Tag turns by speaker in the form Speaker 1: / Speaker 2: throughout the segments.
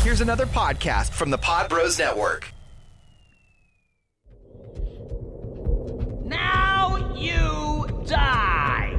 Speaker 1: Here's another podcast from the Pod Bros Network.
Speaker 2: Now you die!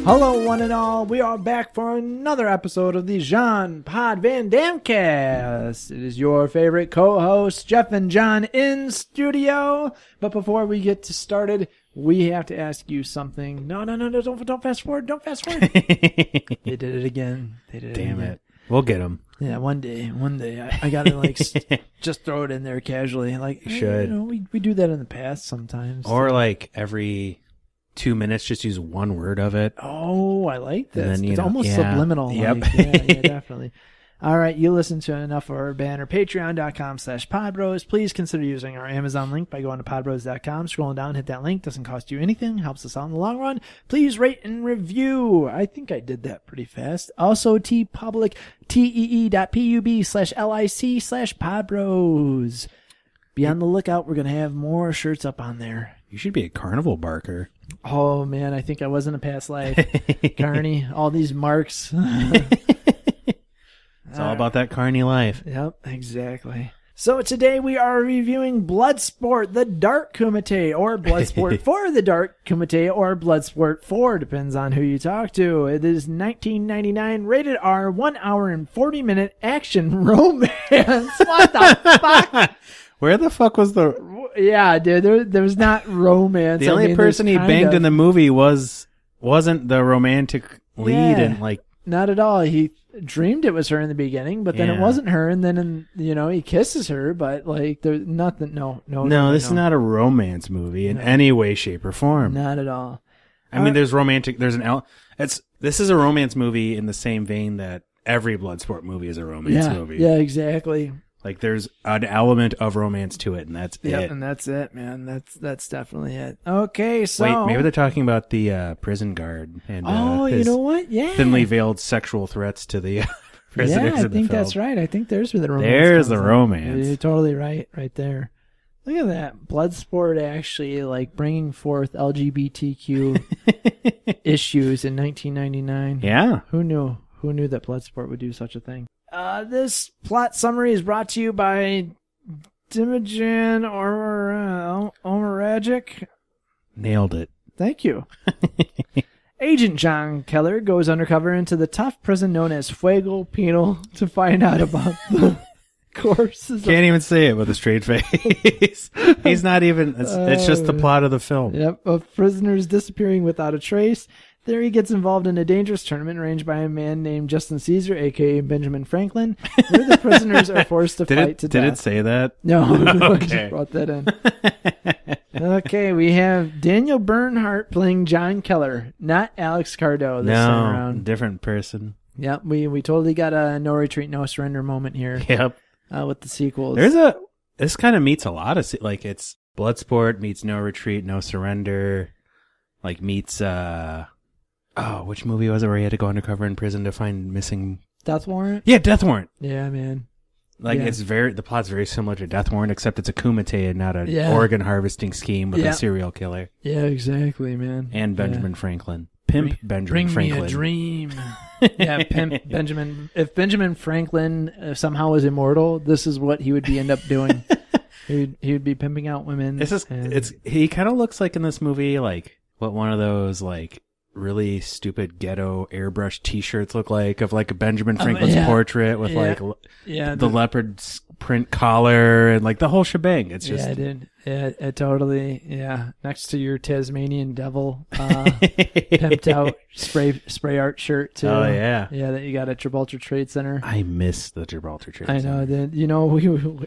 Speaker 3: Hello, one and all. We are back for another episode of the Jean Pod Van Dam Cast. It is your favorite co-hosts, Jeff and John, in studio. But before we get started, we have to ask you something. No, don't fast forward. Don't fast forward. They did it again.
Speaker 4: Damn it. We'll get them.
Speaker 3: Yeah, one day. I gotta just throw it in there casually.
Speaker 4: Should.
Speaker 3: We do that in the past sometimes.
Speaker 4: Or every 2 minutes, just use one word of it.
Speaker 3: Oh, I like this.
Speaker 4: Then,
Speaker 3: it's almost subliminal.
Speaker 4: Yep.
Speaker 3: Yeah, definitely. All right, you listen to enough of our banner. Patreon.com/podbros. Please consider using our Amazon link by going to podbros.com. Scrolling down, hit that link. Doesn't cost you anything. Helps us out in the long run. Please rate and review. I think I did that pretty fast. Also, TeePublic, TEE.pub/LIC/podbros. Be on the lookout. We're going to have more shirts up on there.
Speaker 4: You should be a carnival barker.
Speaker 3: Oh, man, I think I was in a past life. Carney, all these marks.
Speaker 4: It's all about that carny life.
Speaker 3: Yep, exactly. So today we are reviewing Bloodsport, the Dark Kumite, or Bloodsport for the Dark Kumite, or Bloodsport 4, depends on who you talk to. It is 1999, rated R, 1 hour and 40-minute action romance. What the fuck?
Speaker 4: Where the fuck was the...
Speaker 3: Yeah, dude, there was not romance.
Speaker 4: The only person he banged in the movie wasn't the romantic lead, and
Speaker 3: not at all. He dreamed it was her in the beginning, but then it wasn't her, and then he kisses her, but there's nothing. No,
Speaker 4: this is not a romance movie in any way, shape, or form.
Speaker 3: Not at all.
Speaker 4: I mean, there's romantic. This is a romance movie in the same vein that every Bloodsport movie is a romance movie.
Speaker 3: Yeah, exactly.
Speaker 4: There's an element of romance to it, and that's it.
Speaker 3: Yep, and that's it, man. That's definitely it. Okay, so...
Speaker 4: Wait, maybe they're talking about the prison guard and
Speaker 3: you know what? Yeah.
Speaker 4: thinly veiled sexual threats to the prisoners.
Speaker 3: Yeah, I think that's right. I think there's where the romance
Speaker 4: There's the
Speaker 3: comes in.
Speaker 4: romance.
Speaker 3: You're totally right there. Look at that. Bloodsport actually, bringing forth LGBTQ issues in 1999.
Speaker 4: Yeah.
Speaker 3: Who knew? Who knew that Bloodsport would do such a thing? This plot summary is brought to you by Dimijan Omeragic.
Speaker 4: Nailed it.
Speaker 3: Thank you. Agent John Keller goes undercover into the tough prison known as Fuego Penal to find out about the corpses.
Speaker 4: Can't even say it with a straight face. He's not even... It's just the plot of the film.
Speaker 3: Yep, of prisoners disappearing without a trace. There he gets involved in a dangerous tournament arranged by a man named Justin Caesar, a.k.a. Benjamin Franklin, where the prisoners are forced to fight to death.
Speaker 4: Did it say that?
Speaker 3: No, I
Speaker 4: Okay.
Speaker 3: just brought that in. Okay, we have Daniel Bernhardt playing John Keller, not Alex Cardo this time around.
Speaker 4: Different person.
Speaker 3: Yep, we totally got a no retreat, no surrender moment here.
Speaker 4: Yep.
Speaker 3: With the sequels.
Speaker 4: This kind of meets a lot of... it's Bloodsport meets No Retreat, No Surrender, meets... which movie was it where he had to go undercover in prison to find missing...
Speaker 3: Death Warrant?
Speaker 4: Yeah, Death Warrant.
Speaker 3: Yeah, man.
Speaker 4: The plot's very similar to Death Warrant, except it's a kumite and not an organ harvesting scheme with a serial killer.
Speaker 3: Yeah, exactly, man.
Speaker 4: And Benjamin Franklin. Pimp Benjamin Franklin.
Speaker 3: Bring me a dream. Yeah, Pimp Benjamin. If Benjamin Franklin somehow was immortal, this is what he would end up doing. He would be pimping out women.
Speaker 4: He kind of looks like in this movie, what one of those, really stupid ghetto airbrush T-shirts look like, of a Benjamin Franklin's portrait with the leopard print collar and the whole shebang. It's just
Speaker 3: dude. It totally next to your Tasmanian devil pimped out spray art shirt too.
Speaker 4: Oh yeah,
Speaker 3: that you got at Gibraltar Trade Center.
Speaker 4: I miss the Gibraltar Trade Center.
Speaker 3: I know. Then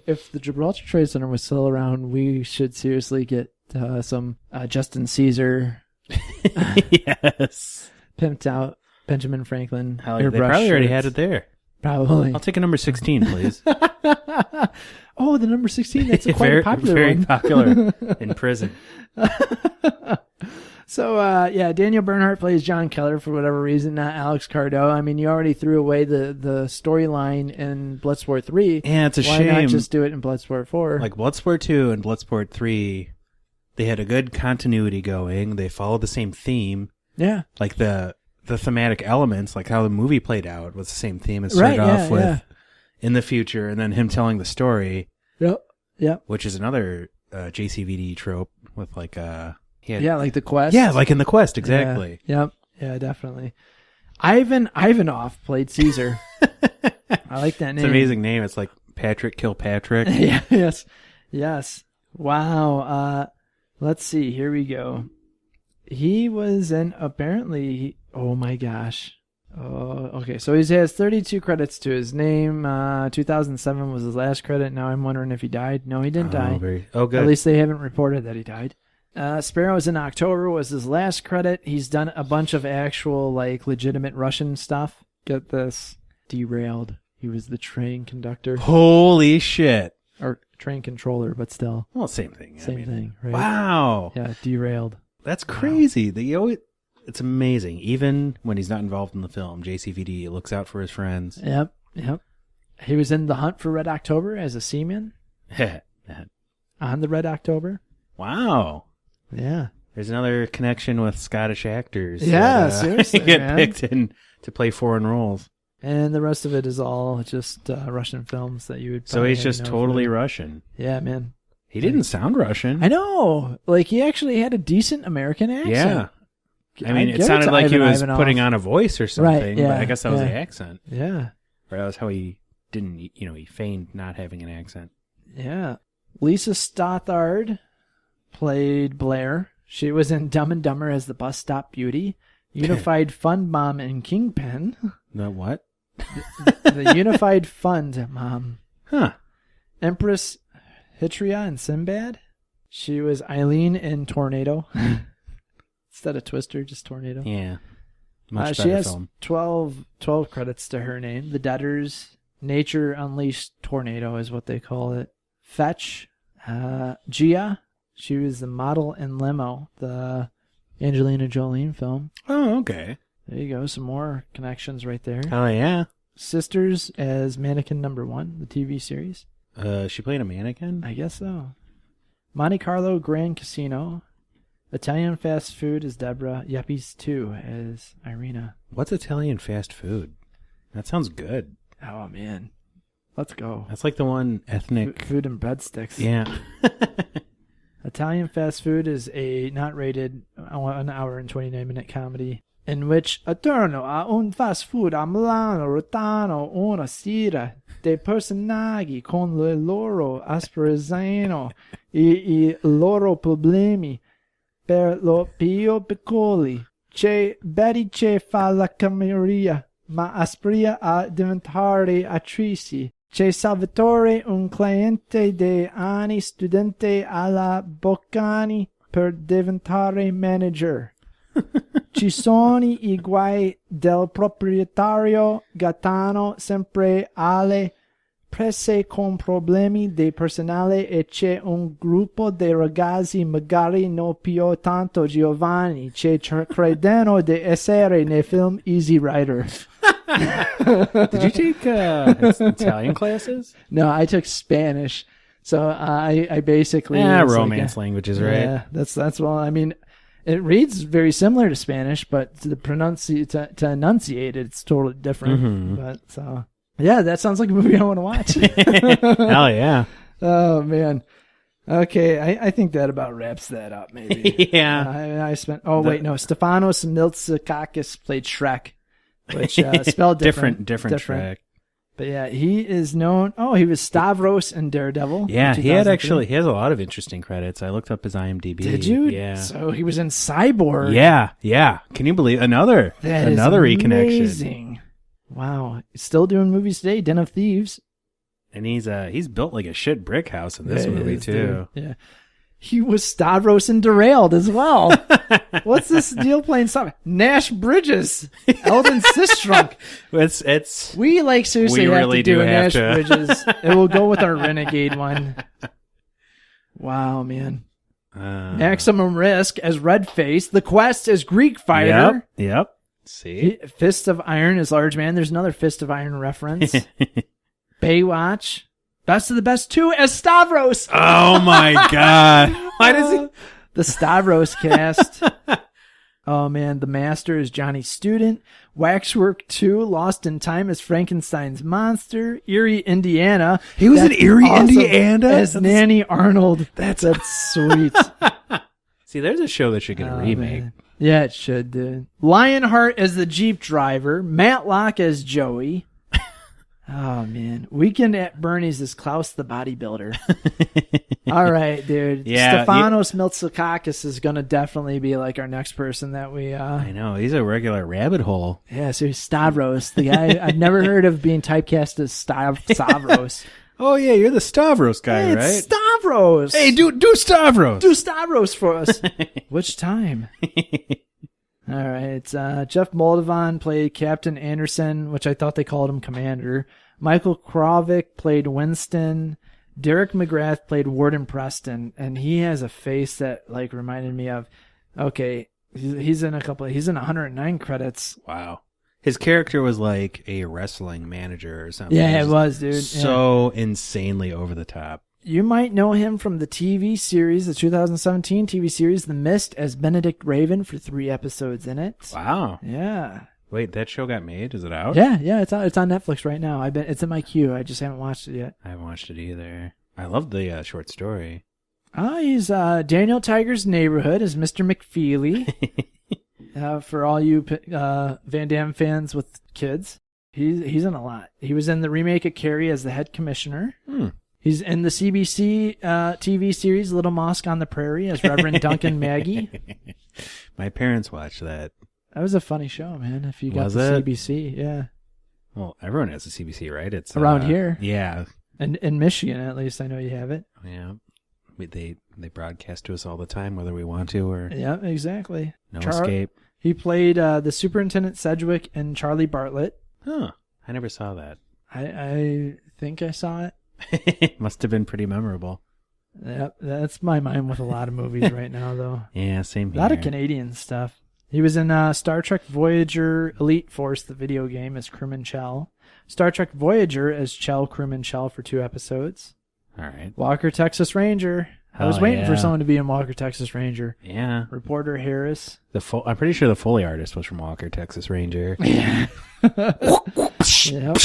Speaker 3: if the Gibraltar Trade Center was still around, we should seriously get some Justin Caesar.
Speaker 4: Yes.
Speaker 3: Pimped out Benjamin Franklin.
Speaker 4: They probably already had it there.
Speaker 3: Probably.
Speaker 4: I'll take a number 16, please.
Speaker 3: Oh, the number 16. That's quite popular
Speaker 4: very
Speaker 3: one.
Speaker 4: popular in prison.
Speaker 3: So, Daniel Bernhardt plays John Keller for whatever reason, not Alex Cardo. I mean, you already threw away the storyline in Bloodsport 3.
Speaker 4: Yeah, it's a
Speaker 3: Why
Speaker 4: shame.
Speaker 3: Why not just do it in Bloodsport 4?
Speaker 4: Like, Bloodsport 2 and Bloodsport 3, they had a good continuity going. They followed the same theme.
Speaker 3: Yeah.
Speaker 4: Like, the thematic elements, like how the movie played out, was the same theme. It started off with in the future, and then him telling the story.
Speaker 3: Yep.
Speaker 4: Which is another JCVD trope with, like,
Speaker 3: like the quest.
Speaker 4: Yeah, like in the quest, exactly.
Speaker 3: Yeah, definitely. Ivanov played Caesar. I like that name.
Speaker 4: It's an amazing name. It's like Patrick Kilpatrick.
Speaker 3: Yes. Wow. Let's see. Here we go. He was oh my gosh. Oh, okay. So he has 32 credits to his name. 2007 was his last credit. Now I'm wondering if he died. No, he didn't die.
Speaker 4: Good.
Speaker 3: At least they haven't reported that he died. Sparrows in October was his last credit. He's done a bunch of actual, like, legitimate Russian stuff. Get this. Derailed. He was the train conductor.
Speaker 4: Holy shit.
Speaker 3: Or train controller, but still.
Speaker 4: Well, same thing.
Speaker 3: Same thing, right?
Speaker 4: Wow.
Speaker 3: Yeah, derailed.
Speaker 4: That's crazy. It's amazing. Even when he's not involved in the film, JCVD looks out for his friends.
Speaker 3: Yep. He was in The Hunt for Red October as a seaman. On the Red October.
Speaker 4: Wow.
Speaker 3: Yeah.
Speaker 4: There's another connection with Scottish actors.
Speaker 3: Yeah, seriously,
Speaker 4: get picked in to play foreign roles.
Speaker 3: And the rest of it is all just Russian films that you would.
Speaker 4: So he's just totally Russian.
Speaker 3: Yeah, man.
Speaker 4: He didn't sound Russian.
Speaker 3: I know. Like, he actually had a decent American accent.
Speaker 4: Yeah. I mean, it sounded like he was putting on a voice or something,
Speaker 3: right, yeah,
Speaker 4: but I guess that was the accent.
Speaker 3: Yeah.
Speaker 4: Or that was how he didn't, he feigned not having an accent.
Speaker 3: Yeah. Lisa Stothard played Blair. She was in Dumb and Dumber as the bus stop beauty. Unified Fund Mom in Kingpin.
Speaker 4: The what?
Speaker 3: The Unified Fund Mom.
Speaker 4: Huh.
Speaker 3: Empress Hitria in Sinbad. She was Eileen in Tornado. Instead of Twister, just Tornado.
Speaker 4: Yeah. Much
Speaker 3: she
Speaker 4: better
Speaker 3: has
Speaker 4: film.
Speaker 3: 12 credits to her name. The Debtors, Nature Unleashed Tornado is what they call it. Fetch, Gia. She was the model in Limo, the Angelina Jolie film.
Speaker 4: Oh, okay.
Speaker 3: There you go. Some more connections right there.
Speaker 4: Oh, yeah.
Speaker 3: Sisters as Mannequin Number 1, the TV series.
Speaker 4: She played a mannequin?
Speaker 3: I guess so. Monte Carlo Grand Casino. Italian Fast Food as Deborah. Yuppies 2 as Irina.
Speaker 4: What's Italian fast food? That sounds good.
Speaker 3: Oh, man. Let's go.
Speaker 4: That's like the one ethnic...
Speaker 3: Food and breadsticks.
Speaker 4: Yeah.
Speaker 3: Italian Fast Food is a not rated 1 hour and 29-minute comedy in which attorno a un fast food a Milano rotano una sera dei personaggi con le loro asperisano e I loro problemi per lo più piccoli. C'è Betty che fa la cameriera ma aspira a diventare attrice. C'è Salvatore, un cliente de anni, studente alla Boccani per diventare manager. Ci sono I guai del proprietario Gaetano, sempre alle prese con problemi di personale e c'è un gruppo di ragazzi, magari non più tanto Giovanni, che credono di essere nei film Easy Rider.
Speaker 4: Did you take Italian classes?
Speaker 3: No, I took Spanish. So I basically
Speaker 4: romance languages, right?
Speaker 3: Yeah, that's well. I mean, it reads very similar to Spanish, but to enunciate it, it's totally different.
Speaker 4: Mm-hmm.
Speaker 3: But so yeah, that sounds like a movie I want to watch.
Speaker 4: Hell yeah!
Speaker 3: Oh man. Okay, I think that about wraps that up. Maybe.
Speaker 4: Yeah.
Speaker 3: I spent. Oh wait, no. Stefanos Miltsakakis played Shrek, which spelled different
Speaker 4: Shrek.
Speaker 3: But yeah, he is known. Oh, he was Stavros in Daredevil.
Speaker 4: Yeah, he has a lot of interesting credits. I looked up his IMDb.
Speaker 3: Did you?
Speaker 4: Yeah.
Speaker 3: So he was in Cyborg.
Speaker 4: Yeah. Can you believe another reconnection?
Speaker 3: Amazing. Wow. He's still doing movies today. Den of Thieves.
Speaker 4: And he's built like a shit brick house in this movie too.
Speaker 3: Dude. Yeah. He was Stavros in Derailed as well. What's this deal playing stuff? Nash Bridges. Eldon Sistrunk.
Speaker 4: We
Speaker 3: seriously
Speaker 4: really
Speaker 3: have to do a
Speaker 4: have
Speaker 3: Nash
Speaker 4: to.
Speaker 3: Bridges. It will go with our Renegade one. Wow, man. Maximum Risk as Redface. The Quest as Greek Fighter.
Speaker 4: Yep. See?
Speaker 3: Fist of Iron as Large Man. There's another Fist of Iron reference. Baywatch. Best of the Best 2 as Stavros.
Speaker 4: Oh my God. Why does he?
Speaker 3: The Stavros cast. Oh man, The Master is Johnny's student. Waxwork 2, Lost in Time as Frankenstein's monster. Erie, Indiana.
Speaker 4: He was in Erie, Indiana?
Speaker 3: As Nanny Arnold. That's sweet.
Speaker 4: See, there's a show that should get a remake.
Speaker 3: Man. Yeah, it should, dude. Lionheart as the Jeep driver. Matlock as Joey. Oh, man. Weekend at Bernie's is Klaus the bodybuilder. All right, dude.
Speaker 4: Yeah,
Speaker 3: Stefanos Miltsakakis is going to definitely be like our next person that we...
Speaker 4: I know. He's a regular rabbit hole.
Speaker 3: Yeah, so he's Stavros. The guy I've never heard of being typecast as Stavros.
Speaker 4: Oh, yeah, you're the Stavros guy,
Speaker 3: Hey,
Speaker 4: right?
Speaker 3: it's Stavros.
Speaker 4: Hey, do Stavros.
Speaker 3: Do Stavros for us. Which time? All right. Jeff Moldovan played Captain Anderson, which I thought they called him Commander. Michael Krovic played Winston. Derek McGrath played Warden Preston, and he has a face that like reminded me of. Okay, he's in 109 credits.
Speaker 4: Wow. His character was like a wrestling manager or something.
Speaker 3: Yeah, it was, dude.
Speaker 4: So insanely over the top.
Speaker 3: You might know him from the TV series, the 2017 TV series, The Mist, as Benedict Raven for 3 episodes in it.
Speaker 4: Wow.
Speaker 3: Yeah.
Speaker 4: Wait, that show got made? Is it out?
Speaker 3: Yeah, it's on Netflix right now. It's in my queue. I just haven't watched it yet.
Speaker 4: I haven't watched it either. I love the short story.
Speaker 3: He's Daniel Tiger's Neighborhood as Mr. McFeely. For all you Van Damme fans with kids, he's in a lot. He was in the remake of Carrie as the head commissioner. He's in the CBC TV series Little Mosque on the Prairie as Reverend Duncan Maggie.
Speaker 4: My parents watched that.
Speaker 3: That was a funny show, man. If you got the CBC, yeah.
Speaker 4: Well, everyone has a CBC, right? It's
Speaker 3: around here.
Speaker 4: Yeah.
Speaker 3: And in Michigan, at least, I know you have it.
Speaker 4: Yeah. They broadcast to us all the time, whether we want to or...
Speaker 3: Yeah, exactly.
Speaker 4: No escape.
Speaker 3: He played the Superintendent Sedgwick and Charlie Bartlett.
Speaker 4: Huh. I never saw that.
Speaker 3: I think I saw it.
Speaker 4: Must have been pretty memorable.
Speaker 3: Yep, that's my mind with a lot of movies right now, though.
Speaker 4: Yeah, same here.
Speaker 3: A lot of Canadian stuff. He was in Star Trek Voyager Elite Force, the video game, as Crewman Chell. Star Trek Voyager as Chell, Crewman Chell for 2 episodes.
Speaker 4: All right.
Speaker 3: Walker, Texas Ranger. I was waiting for someone to be in Walker, Texas Ranger.
Speaker 4: Yeah.
Speaker 3: Reporter Harris.
Speaker 4: I'm pretty sure the Foley artist was from Walker, Texas Ranger.
Speaker 3: Yeah. Yep.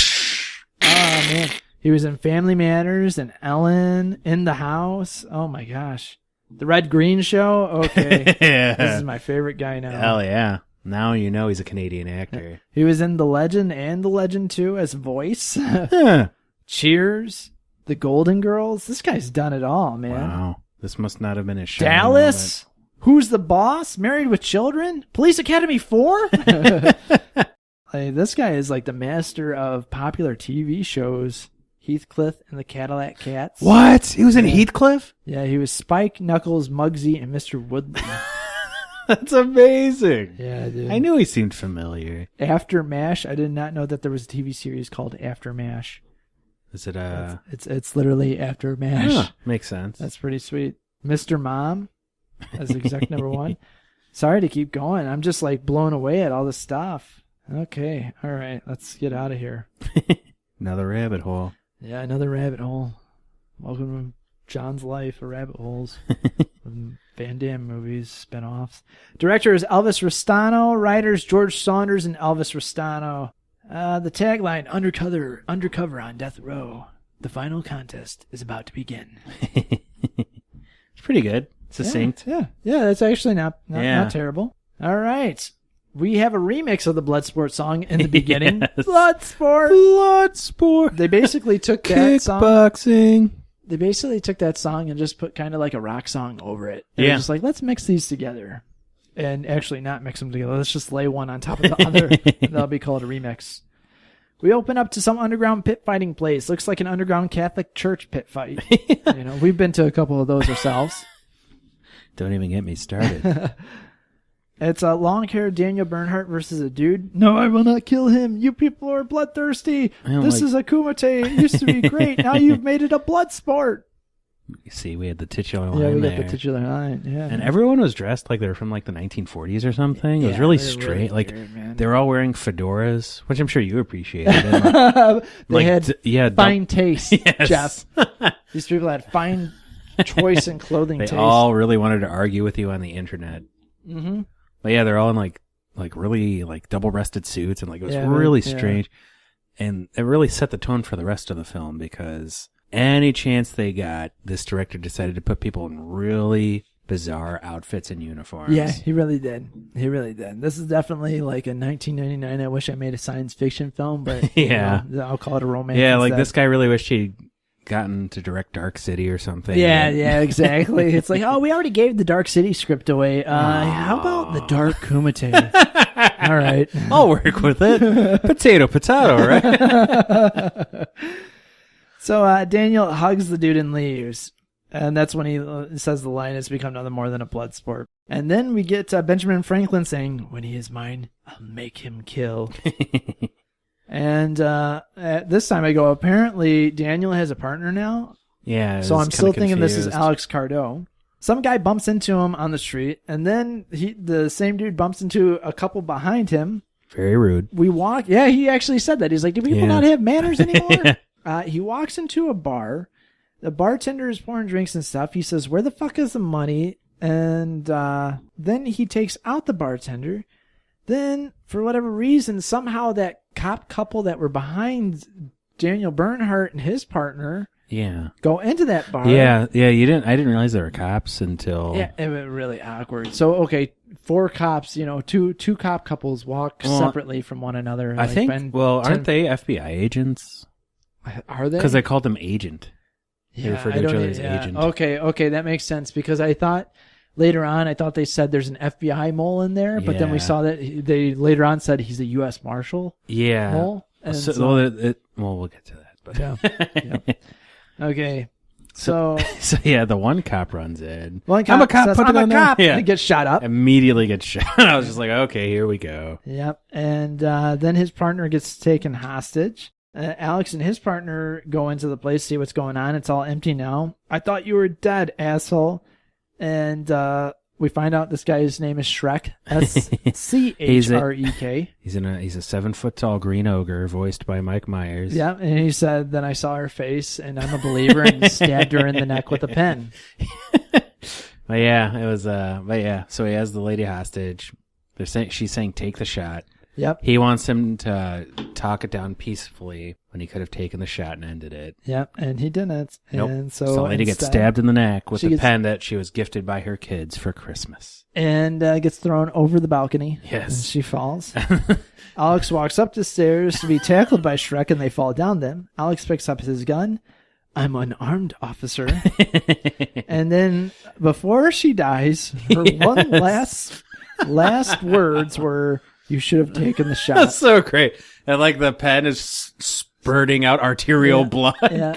Speaker 3: Oh, man. He was in Family Matters and Ellen, In the House. Oh, my gosh. The Red Green Show? Okay.
Speaker 4: Yeah.
Speaker 3: This is my favorite guy now.
Speaker 4: Hell yeah. Now you know he's a Canadian actor.
Speaker 3: He was in The Legend and The Legend 2 as voice. Cheers. The Golden Girls. This guy's done it all, man.
Speaker 4: Wow. This must not have been a show.
Speaker 3: Dallas. Who's the Boss? Married with Children? Police Academy 4? Like, this guy is like the master of popular TV shows. Heathcliff and the Cadillac Cats.
Speaker 4: What? He was in Heathcliff?
Speaker 3: Yeah, he was Spike, Knuckles, Muggsy, and Mr. Woodley.
Speaker 4: That's amazing.
Speaker 3: Yeah, dude.
Speaker 4: I knew he seemed familiar.
Speaker 3: After MASH, I did not know that there was a TV series called After MASH.
Speaker 4: Is it
Speaker 3: It's literally After MASH.
Speaker 4: Huh, makes sense.
Speaker 3: That's pretty sweet. Mr. Mom as exec number 1. Sorry to keep going. I'm just like blown away at all this stuff. Okay. All right. Let's get out of here.
Speaker 4: Another rabbit hole.
Speaker 3: Yeah, another rabbit hole. Welcome to John's life of rabbit holes. Van Damme movies, spin-offs. Director is Elvis Rostano. Writers George Saunders and Elvis Rostano. The tagline, undercover on death row. The final contest is about to begin.
Speaker 4: It's pretty good. Succinct.
Speaker 3: Yeah, that's actually not terrible. All right. We have a remix of the Bloodsport song in the beginning.
Speaker 4: Yes.
Speaker 3: Bloodsport. They basically took that song.
Speaker 4: Kickboxing.
Speaker 3: They basically took that song and just put kind of like a rock song over it. And
Speaker 4: yeah.
Speaker 3: Just like, let's mix these together. And actually not mix them together. Let's just lay one on top of the other. And that'll be called a remix. We open up to some underground pit fighting place. Looks like an underground Catholic church pit fight. You know, we've been to a couple of those ourselves.
Speaker 4: Don't even get me started.
Speaker 3: It's a long-haired Daniel Bernhardt versus a dude. No, I will not kill him. You people are bloodthirsty. This is a Kumite. It used to be great. Now you've made it a blood sport.
Speaker 4: You see, we had the titular line
Speaker 3: Yeah, we
Speaker 4: there.
Speaker 3: got the titular line. Yeah,
Speaker 4: and everyone was dressed like they were from like the 1940s or something. It was really strange. Like
Speaker 3: weird,
Speaker 4: they were all wearing fedoras, which I'm sure you appreciated. And,
Speaker 3: they had fine taste,
Speaker 4: yes.
Speaker 3: Jeff. These people had fine choice in clothing
Speaker 4: they
Speaker 3: taste.
Speaker 4: all really wanted to argue with you on the internet.
Speaker 3: Mm-hmm.
Speaker 4: But yeah, they're all in like really like double-breasted suits, and like it was really strange. And it really set the tone for the rest of the film because any chance they got, this director decided to put people in really bizarre outfits and uniforms.
Speaker 3: Yeah, he really did. He really did. This is definitely like a 1999. I wish I made a science fiction film, but
Speaker 4: yeah,
Speaker 3: I'll call it a romance.
Speaker 4: Yeah,
Speaker 3: instead.
Speaker 4: like this guy really wished he'd gotten to direct Dark City or something.
Speaker 3: Yeah, exactly. It's like, oh, we already gave the Dark City script away. How about the Dark Kumite? All right.
Speaker 4: I'll work with it. Potato, right?
Speaker 3: So Daniel hugs the dude and leaves. And that's when he says the line, "It's become nothing more than a blood sport." And then we get Benjamin Franklin saying, "When he is mine, I'll make him kill." And this time I go, apparently Daniel has a partner now.
Speaker 4: Yeah.
Speaker 3: So I'm still thinking
Speaker 4: confused.
Speaker 3: this is Alex Cardo. Some guy bumps into him on the street, and then the same dude bumps into a couple behind him.
Speaker 4: Very rude.
Speaker 3: We walk. Yeah, he actually said that. He's like, "Do people not have manners anymore?" He walks into a bar. The bartender is pouring drinks and stuff. He says, "Where the fuck is the money?" And then he takes out the bartender. Then, for whatever reason, somehow that cop couple that were behind Daniel Bernhardt and his partner go into that bar.
Speaker 4: Yeah. I didn't realize there were cops until...
Speaker 3: Yeah, it was really awkward. So, okay, 4 cops, two cop couples walk separately from one another.
Speaker 4: I think, aren't they FBI agents?
Speaker 3: Are they?
Speaker 4: Because they called them agent.
Speaker 3: Yeah,
Speaker 4: they refer to each other as agent.
Speaker 3: Okay, that makes sense because I thought later on they said there's an FBI mole in there, but then we saw that they later on said he's a U.S. Marshal.
Speaker 4: Yeah.
Speaker 3: Mole. And
Speaker 4: we'll get to that. But
Speaker 3: yeah. Okay. So
Speaker 4: yeah, the one cop runs in.
Speaker 3: One cop
Speaker 4: I'm a cop.
Speaker 3: says,
Speaker 4: put
Speaker 3: I'm
Speaker 4: it
Speaker 3: a
Speaker 4: on
Speaker 3: cop.
Speaker 4: There. Yeah.
Speaker 3: And gets shot up.
Speaker 4: Immediately gets shot. I was just like, okay, here we go.
Speaker 3: Yep. And then his partner gets taken hostage. Alex and his partner go into the place, see what's going on. It's all empty now. "I thought you were dead, asshole." And we find out this guy's name is Shrek. Schrek.
Speaker 4: He's a 7-foot-tall green ogre voiced by Mike Myers.
Speaker 3: Yeah, and he said, "Then I saw her face, and I'm a believer," and stabbed her in the neck with a pen.
Speaker 4: But yeah, it was. But yeah, so he has the lady hostage. She's saying, "Take the shot."
Speaker 3: Yep.
Speaker 4: He wants him to talk it down peacefully when he could have taken the shot and ended it.
Speaker 3: Yep, and he didn't.
Speaker 4: Nope.
Speaker 3: And so
Speaker 4: the lady gets stabbed in the neck with the pen that she was gifted by her kids for Christmas.
Speaker 3: And gets thrown over the balcony.
Speaker 4: Yes.
Speaker 3: And she falls. Alex walks up the stairs to be tackled by Shrek, and they fall down them. Alex picks up his gun. "I'm an armed officer." And then before she dies, her one last words were, "You should have taken the shot."
Speaker 4: That's so great. And like the pen is spurting out arterial blood.
Speaker 3: Yeah.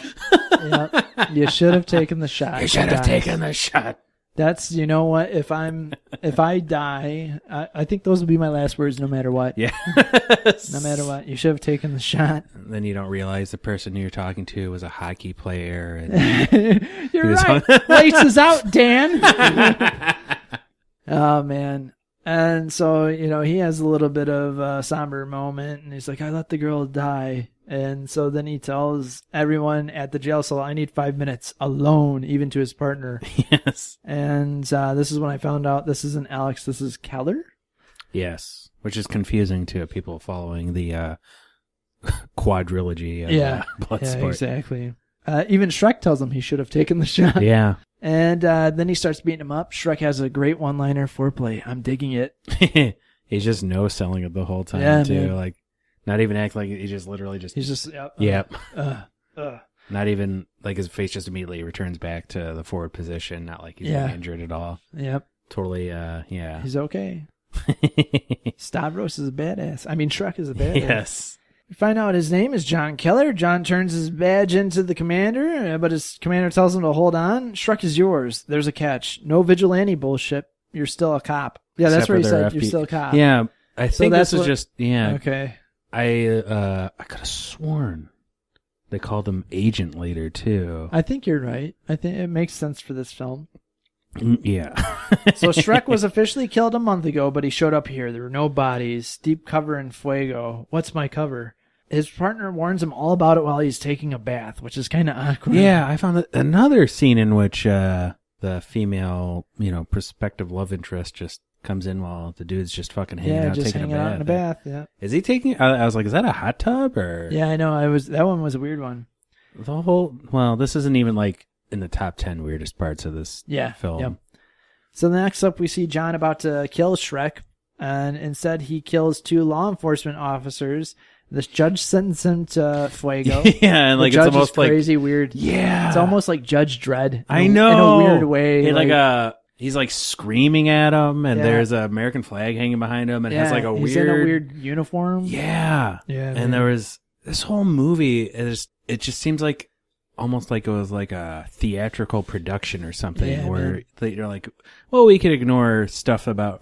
Speaker 3: You should have taken the shot.
Speaker 4: You should have taken the shot.
Speaker 3: That's, you know what? If I die, I think those will be my last words no matter what.
Speaker 4: Yeah.
Speaker 3: No matter what. You should have taken the shot.
Speaker 4: And then you don't realize the person you're talking to was a hockey player. And
Speaker 3: you're right. Race out, Dan. Oh, man. And so, he has a little bit of a somber moment, and he's like, "I let the girl die." And so then he tells everyone at the jail cell, "I need 5 minutes alone," even to his partner.
Speaker 4: Yes.
Speaker 3: And this is when I found out this isn't Alex, this is Keller.
Speaker 4: Yes. Which is confusing to people following the quadrilogy of Bloodsport.
Speaker 3: Yeah, exactly. Even Shrek tells him he should have taken the shot.
Speaker 4: Yeah.
Speaker 3: And then he starts beating him up. Shrek has a great one-liner, "Foreplay. I'm digging it."
Speaker 4: He's just no-selling it the whole time, too. Man. Like, not even act like he just literally just...
Speaker 3: He's just...
Speaker 4: Yep. Not even... Like, his face just immediately returns back to the forward position. Not like he's injured at all.
Speaker 3: Yep.
Speaker 4: Totally, yeah.
Speaker 3: He's okay. Stavros is a badass. I mean, Shrek is a badass.
Speaker 4: Yes.
Speaker 3: We find out his name is John Keller. John turns his badge into the commander, but his commander tells him to hold on. "Shrek is yours. There's a catch. No vigilante bullshit. You're still a cop." Yeah, that's where he said, "You're still a cop."
Speaker 4: Yeah, I think this is just... Yeah.
Speaker 3: Okay.
Speaker 4: I could have sworn They called him Agent later, too.
Speaker 3: I think you're right. I think it makes sense for this film.
Speaker 4: Yeah.
Speaker 3: So Shrek was officially killed a month ago, but he showed up here. There were no bodies. Deep cover in fuego. What's my cover? His partner warns him all about it while he's taking a bath, which is kind of awkward.
Speaker 4: Yeah, I found another scene in which the female, prospective love interest just comes in while the dude's just fucking hanging out,
Speaker 3: just
Speaker 4: taking
Speaker 3: hanging out in a bath. Yeah.
Speaker 4: Is he taking? I was like, is that a hot tub or?
Speaker 3: Yeah, I know. That one was a weird one.
Speaker 4: The whole. Well, this isn't even like in the top 10 weirdest parts of this film.
Speaker 3: Yep. So next up, we see John about to kill Shrek, and instead he kills 2 law enforcement officers. This judge sentenced him to fuego.
Speaker 4: Yeah, and like
Speaker 3: the
Speaker 4: it's
Speaker 3: judge
Speaker 4: almost
Speaker 3: is crazy, weird.
Speaker 4: Yeah,
Speaker 3: it's almost like Judge Dredd.
Speaker 4: I know,
Speaker 3: in a weird way.
Speaker 4: He's like screaming at him, and there's an American flag hanging behind him, and has like
Speaker 3: he's in a weird uniform.
Speaker 4: Yeah. And there was this whole movie. It just seems like almost like it was like a theatrical production or something, where you're like, well, we could ignore stuff about.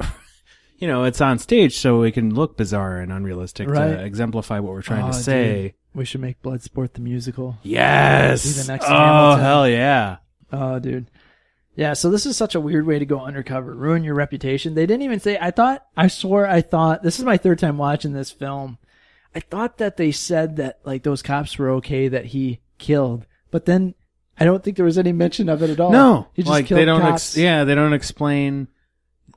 Speaker 4: It's on stage so it can look bizarre and unrealistic to exemplify what we're trying to say.
Speaker 3: Dude. We should make Bloodsport the musical.
Speaker 4: Yes.
Speaker 3: Be the next
Speaker 4: oh,
Speaker 3: Hamilton.
Speaker 4: Hell yeah.
Speaker 3: Oh, dude. Yeah, so this is such a weird way to go undercover. Ruin your reputation. They didn't even say, I swore, this is my 3rd time watching this film. I thought that they said that, like, those cops were okay that he killed. But then I don't think there was any mention of it at all.
Speaker 4: No.
Speaker 3: He just killed cops.
Speaker 4: They don't explain.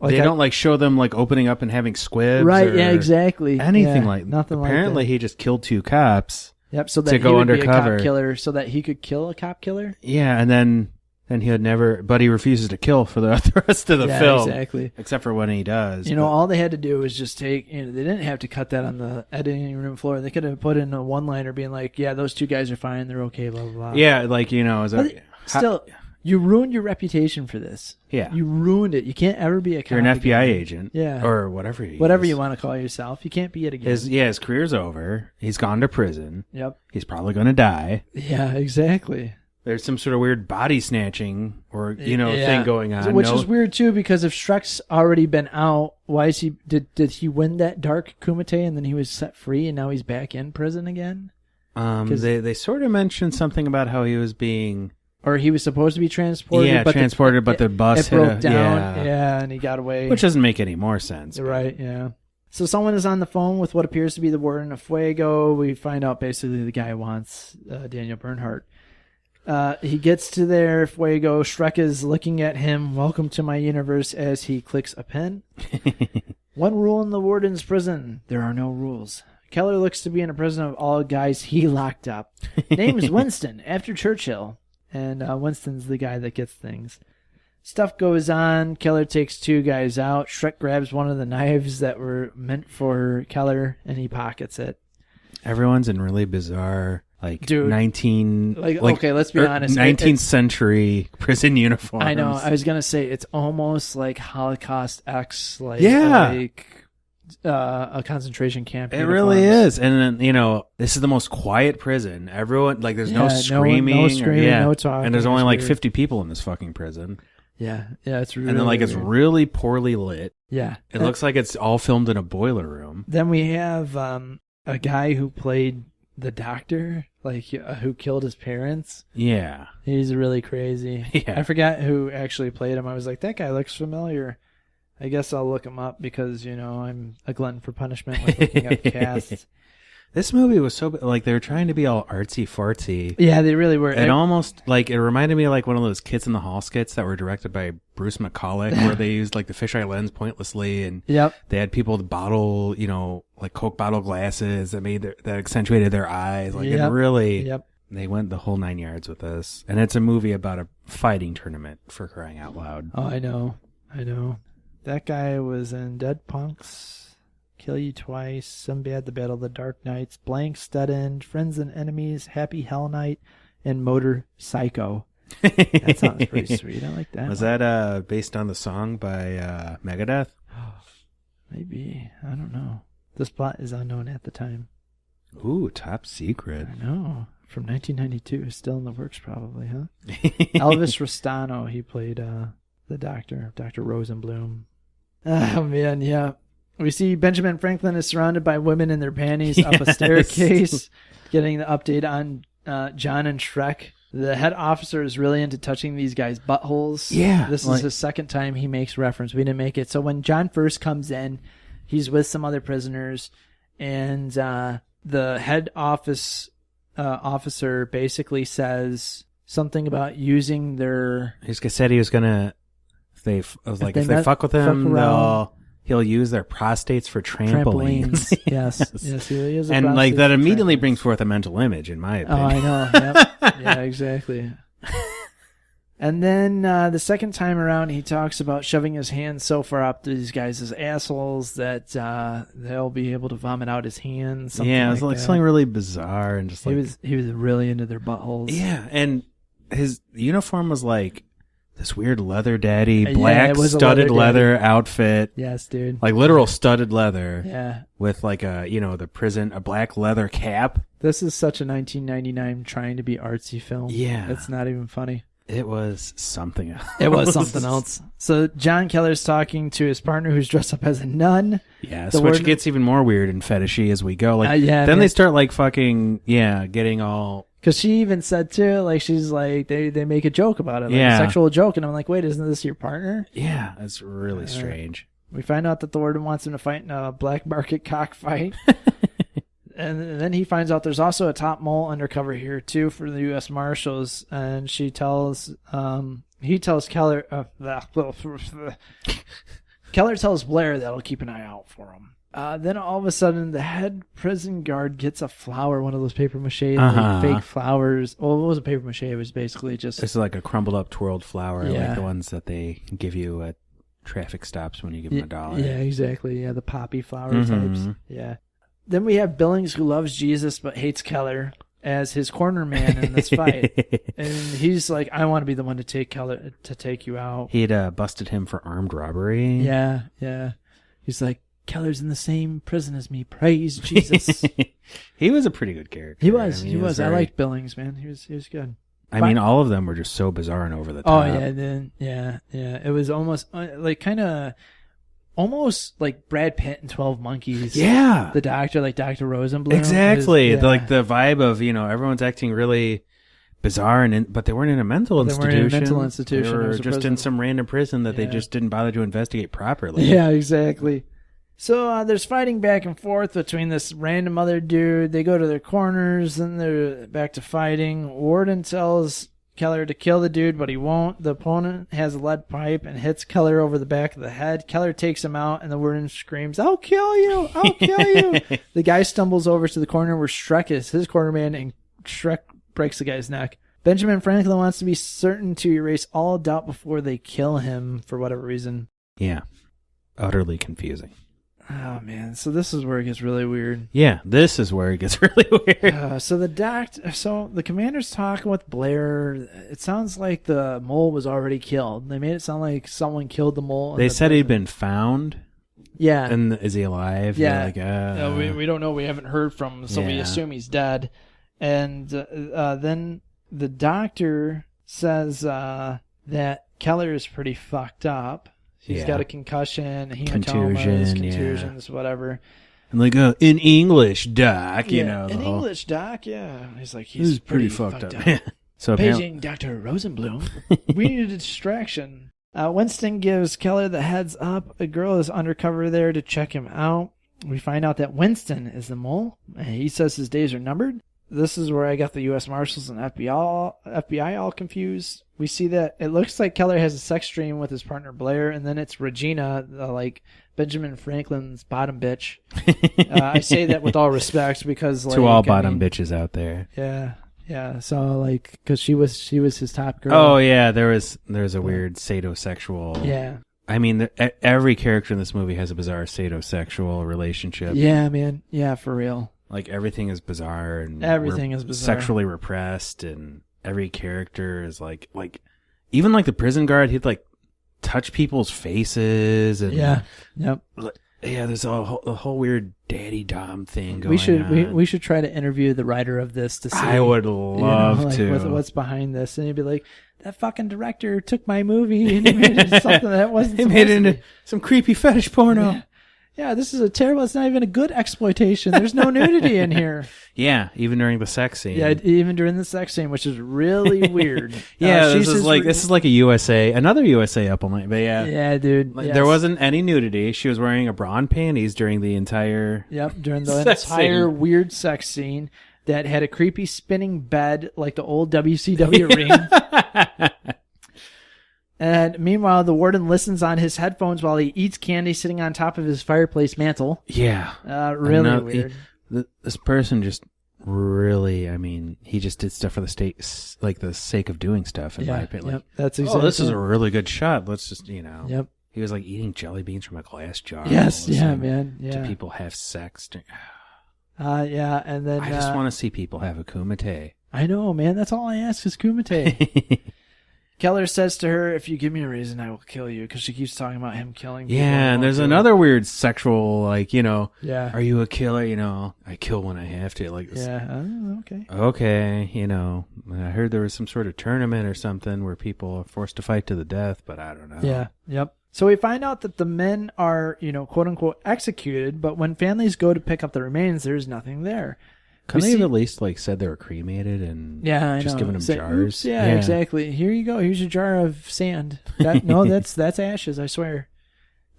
Speaker 4: Like they don't show them like opening up and having squibs.
Speaker 3: Right, yeah, exactly.
Speaker 4: Anything like
Speaker 3: nothing like that.
Speaker 4: Apparently he just killed 2 cops.
Speaker 3: Yep, so that
Speaker 4: to
Speaker 3: he
Speaker 4: go
Speaker 3: would
Speaker 4: undercover.
Speaker 3: be a cop killer so that he could kill a cop killer?
Speaker 4: Yeah, and then he would never, but he refuses to kill for the rest of the film.
Speaker 3: Exactly.
Speaker 4: Except for when he does.
Speaker 3: All they had to do was just take, they didn't have to cut that on the editing room floor. They could have put in a one-liner being like, yeah, those 2 guys are fine, they're okay, blah, blah, blah.
Speaker 4: Yeah, like,
Speaker 3: still, you ruined your reputation for this.
Speaker 4: Yeah.
Speaker 3: You ruined it. You can't ever be a cop.
Speaker 4: You're an FBI
Speaker 3: again.
Speaker 4: agent.
Speaker 3: Yeah.
Speaker 4: Or whatever you
Speaker 3: want to call yourself. You can't be it again.
Speaker 4: His career's over. He's gone to prison.
Speaker 3: Yep.
Speaker 4: He's probably going to die.
Speaker 3: Yeah, exactly.
Speaker 4: There's some sort of weird body snatching or, thing going on.
Speaker 3: Which is weird, too, because if Shrek's already been out, why is he... Did he win that Dark Kumite and then he was set free and now he's back in prison again?
Speaker 4: They sort of mentioned something about how he was being...
Speaker 3: Or he was supposed to be transported.
Speaker 4: Yeah, but the bus
Speaker 3: broke down. Yeah, and he got away.
Speaker 4: Which doesn't make any more sense.
Speaker 3: Right, yeah. So someone is on the phone with what appears to be the warden of Fuego. We find out basically the guy wants Daniel Bernhardt. He gets to their Fuego. Shrek is looking at him. Welcome to my universe as he clicks a pen. One rule in the warden's prison. There are no rules. Keller looks to be in a prison of all guys he locked up. Name's Winston, after Churchill. And Winston's the guy that gets things. Stuff goes on. Keller takes 2 guys out. Shrek grabs one of the knives that were meant for Keller, and he pockets it.
Speaker 4: Everyone's in really bizarre,
Speaker 3: let's be honest.
Speaker 4: 19th century prison uniforms.
Speaker 3: I know. I was going to say, it's almost like Holocaust-X, a concentration camp.
Speaker 4: It really is. And then, this is the most quiet prison. Everyone, there's no screaming.
Speaker 3: No screaming, no talking.
Speaker 4: And there's only 50 people in this fucking prison.
Speaker 3: Yeah. Yeah, it's really
Speaker 4: And then it's really poorly lit.
Speaker 3: Yeah.
Speaker 4: It looks like it's all filmed in a boiler room.
Speaker 3: Then we have a guy who played the doctor, who killed his parents.
Speaker 4: Yeah.
Speaker 3: He's really crazy.
Speaker 4: Yeah.
Speaker 3: I forgot who actually played him. I was like, that guy looks familiar. I guess I'll look him up because, I'm a glutton for punishment with looking up casts.
Speaker 4: This movie was so, they were trying to be all artsy-fartsy.
Speaker 3: Yeah, they really were.
Speaker 4: It almost, it reminded me of one of those Kids in the Hall skits that were directed by Bruce McCulloch, where they used, the fisheye lens pointlessly, and they had people with bottle, Coke bottle glasses that accentuated their eyes. It really, they went the whole 9 yards with this. And it's a movie about a fighting tournament, for crying out loud.
Speaker 3: Oh, I know. That guy was in Dead Punks, Kill You Twice, Sinbad, The Battle of the Dark Knights, Blank Stud End, Friends and Enemies, Happy Hell Night, and Motor Psycho. That sounds pretty sweet. I like that.
Speaker 4: Was that based on the song by Megadeth?
Speaker 3: Maybe. I don't know. This plot is unknown at the time.
Speaker 4: Ooh, top secret.
Speaker 3: I know. From 1992. Still in the works probably, huh? Elvis Rostano, he played the doctor, Dr. Rosenblum. Oh, man, yeah. We see Benjamin Franklin is surrounded by women in their panties up a staircase, getting the update on John and Shrek, the head officer is really into touching these guys' buttholes.
Speaker 4: Yeah.
Speaker 3: This is the second time he makes reference. We didn't make it. So when John first comes in, he's with some other prisoners, and the head officer basically says something about using their...
Speaker 4: He said he was going to... If they fuck with him, he'll use their prostates for trampolines.
Speaker 3: Yes. He uses
Speaker 4: and that immediately brings forth a mental image, in my opinion.
Speaker 3: Oh, I know. Yep. Yeah, exactly. And then the second time around, he talks about shoving his hands so far up these guys' assholes that they'll be able to vomit out his hands.
Speaker 4: Yeah, it was like something really bizarre, and just
Speaker 3: he was really into their buttholes.
Speaker 4: Yeah, and his uniform was like this weird leather daddy, black studded leather outfit.
Speaker 3: Yes, dude.
Speaker 4: Like literal studded leather.
Speaker 3: Yeah.
Speaker 4: With like a black leather cap.
Speaker 3: This is such a 1999 trying to be artsy film.
Speaker 4: Yeah.
Speaker 3: It's not even funny.
Speaker 4: It was something else.
Speaker 3: It was something else. So John Keller's talking to his partner who's dressed up as a nun.
Speaker 4: Yes, which gets even more weird and fetishy as we go. They start like fucking, getting all...
Speaker 3: Because she even said too, like she's like they make a joke about it, like a sexual joke, and I'm like, wait, isn't this your partner?
Speaker 4: Yeah, it's really strange.
Speaker 3: We find out that the warden wants him to fight in a black market cockfight, and then he finds out there's also a top mole undercover here too for the U.S. Marshals, and he tells Keller, Keller tells Blair that he'll keep an eye out for him. Then all of a sudden, the head prison guard gets a flower, one of those paper mache like fake flowers. Well, it wasn't paper mache. It was basically just...
Speaker 4: It's like a crumbled up twirled flower, like the ones that they give you at traffic stops when you give them $1.
Speaker 3: Yeah, exactly. Yeah, the poppy flower types. Yeah. Then we have Billings, who loves Jesus but hates Keller, as his corner man in this fight. And he's like, I want to be the one to take Keller, to take you out.
Speaker 4: He'd busted him for armed robbery.
Speaker 3: Yeah. He's like, Keller's in the same prison as me. Praise Jesus.
Speaker 4: He was a pretty good character.
Speaker 3: He was. I liked Billings, man. He was good.
Speaker 4: I mean, all of them were just so bizarre and over the top.
Speaker 3: Oh yeah. It was almost almost like Brad Pitt in 12 Monkeys.
Speaker 4: Yeah.
Speaker 3: The doctor, like Dr. Rosenblum.
Speaker 4: Exactly. Like the vibe of, everyone's acting really bizarre, but they weren't in a mental institution. They were just in some random prison that they just didn't bother to investigate properly.
Speaker 3: Yeah, exactly. So there's fighting back and forth between this random other dude. They go to their corners, then they're back to fighting. Warden tells Keller to kill the dude, but he won't. The opponent has a lead pipe and hits Keller over the back of the head. Keller takes him out, and the warden screams, I'll kill you! I'll kill you! The guy stumbles over to the corner where Shrek is, his cornerman, and Shrek breaks the guy's neck. Benjamin Franklin wants to be certain to erase all doubt before they kill him for whatever reason.
Speaker 4: Yeah. Utterly confusing.
Speaker 3: Oh, man. So this is where it gets really weird.
Speaker 4: Yeah, this is where it gets really weird.
Speaker 3: So the commander's talking with Blair. It sounds like the mole was already killed. They made it sound like someone killed the mole.
Speaker 4: They said he'd been found.
Speaker 3: Yeah.
Speaker 4: And is he alive?
Speaker 3: Yeah.
Speaker 4: Like,
Speaker 3: we don't know. We haven't heard from him, so we assume he's dead. And then the doctor says that Keller is pretty fucked up. He's got a concussion, contusions, whatever.
Speaker 4: And like, in English, Doc,
Speaker 3: English, Doc, yeah. He's like, he's
Speaker 4: pretty fucked up.
Speaker 3: So paging Dr. Rosenblum, we need a distraction. Winston gives Keller the heads up. A girl is undercover there to check him out. We find out that Winston is the mole. He says his days are numbered. This is where I got the U.S. Marshals and FBI all confused. We see that it looks like Keller has a sex dream with his partner Blair, and then it's Regina, like Benjamin Franklin's bottom bitch. I say that with all respect because,
Speaker 4: to all bottom bitches out there.
Speaker 3: Yeah. So because she was his top girl.
Speaker 4: Oh yeah, there's a weird sadossexual.
Speaker 3: Yeah.
Speaker 4: I mean, every character in this movie has a bizarre sadossexual relationship.
Speaker 3: Yeah, man. Yeah, for real.
Speaker 4: Like everything is bizarre and
Speaker 3: everything is bizarre.
Speaker 4: Sexually repressed, and every character is like even like the prison guard, he'd like touch people's faces and there's a whole weird daddy dom thing going on.
Speaker 3: We should try to interview the writer of this to see.
Speaker 4: I would love to.
Speaker 3: What's behind this, and he'd be like, that fucking director took my movie and he made it something that wasn't.
Speaker 4: He made it into some creepy fetish porno.
Speaker 3: Yeah, this is a terrible, it's not even a good exploitation. There's no nudity in here.
Speaker 4: Yeah, even during the sex scene.
Speaker 3: Yeah, even during the sex scene, which is really weird.
Speaker 4: This is like another USA supplement, but yeah.
Speaker 3: Yeah, dude.
Speaker 4: Like, there wasn't any nudity. She was wearing a bra and panties during the entire
Speaker 3: during the entire weird sex scene that had a creepy spinning bed like the old WCW ring. And meanwhile, the warden listens on his headphones while he eats candy sitting on top of his fireplace mantle.
Speaker 4: Yeah.
Speaker 3: Really weird.
Speaker 4: This person just really, I mean, he just did stuff for the sake of doing stuff, in my opinion. Like,
Speaker 3: that's exactly.
Speaker 4: Oh, this is a really good shot. Let's just,
Speaker 3: Yep.
Speaker 4: He was like eating jelly beans from a glass jar.
Speaker 3: Yes, man. Yeah.
Speaker 4: Do people have sex?
Speaker 3: And then...
Speaker 4: I just want to see people have a kumite.
Speaker 3: I know, man. That's all I ask is kumite. Keller says to her, if you give me a reason, I will kill you, because she keeps talking about him killing people.
Speaker 4: Yeah, and there's another weird sexual, like,
Speaker 3: Yeah.
Speaker 4: Are you a killer? I kill when I have to. Like,
Speaker 3: yeah, okay.
Speaker 4: Okay, I heard there was some sort of tournament or something where people are forced to fight to the death, but I don't know.
Speaker 3: Yeah, yep. So we find out that the men are, quote unquote, executed, but when families go to pick up the remains, there's nothing there.
Speaker 4: Couldn't they have at least said they were cremated and just giving them jars?
Speaker 3: Yeah, exactly. Here you go. Here's a jar of sand. That's ashes, I swear.